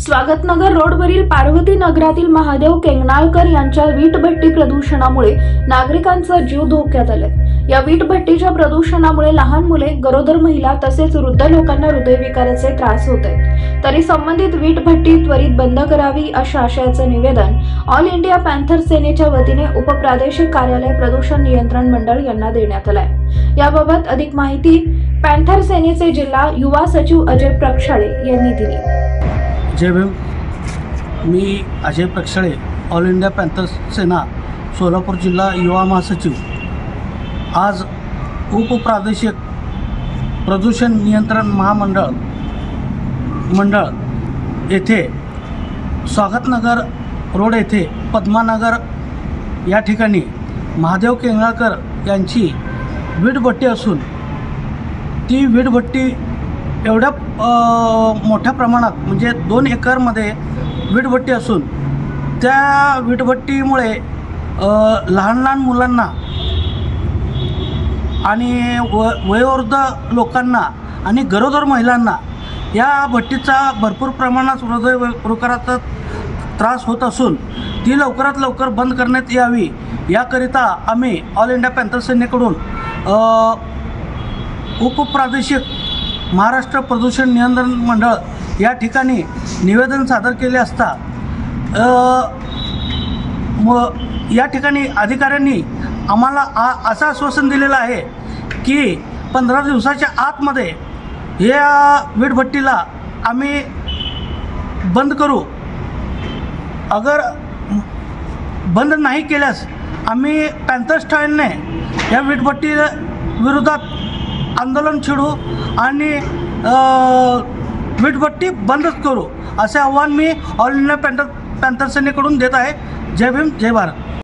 स्वागतनगर रोडवरील पार्वती नगरातील महादेव केंगनाळकर यांच्या वीटभट्टी प्रदूषणामुळे नागरिकांचा जीव धोक्यात आलाय। या वीटभट्टीच्या प्रदूषणामुळे लहान मुले, गरोदर महिला तसेच वृद्ध लोकांना हृदयविकाराचे त्रास होत आहेत। तरी संबंधित वीटभट्टी त्वरित बंद करावी अशा आशयाचे निवेदन ऑल इंडिया पॅन्थर सेनेच्या वतीने उपप्रादेशिक कार्यालय प्रदूषण नियंत्रण मंडळ यांना देण्यात आलाय। याबाबत अधिक माहिती पॅन्थर सेनेचे जिल्हा युवा सचिव अजय प्रक्षाळे यांनी दिली। जय भीम। मी Ajay Prakshale, all India panther सेना सोलापूर जिल्हा युवा महासचिव। आज उपप्रादेशिक प्रदूषण नियंत्रण मंडळ येथे स्वागतनगर रोड येथे पद्मानगर या ठिकाणी महादेव केंगनाळकर यांची वीटभट्टी असून ती वीटभट्टी एवढ्या मोठ्या प्रमाणात म्हणजे 2 एकरमध्ये वीटभट्टी असून त्या वीटभट्टीमुळे लहान मुलांना आणि वयोवृद्ध लोकांना आणि गरोदर महिलांना या भट्टीचा भरपूर प्रमाणात हृदयविकाराचा त्रास होत असून ती लवकरात लवकर बंद करण्यात यावी याकरिता आम्ही ऑल इंडिया पॅन्थर सेनेकडून उपप्रादेशिक महाराष्ट्र प्रदूषण नियंत्रण मंडळ या ठिकाणी निवेदन सादर केले असता या ठिकाणी अधिकाऱ्यांनी आम्हाला असं आश्वासन दिलेलं आहे की 15 दिवसाच्या आतमध्ये या वीटभट्टीला आम्ही बंद करू। अगर बंद नाही केल्यास आम्ही पॅन्थर स्टाईलने या वीटभट्टी विरोधात आंदोलन छेडू आणि वीटभट्टी बंदच करू असे आव्हान मी ऑल इंडिया पॅन्थर सेनेकडून देत आहे। जय भीम, जय भारत।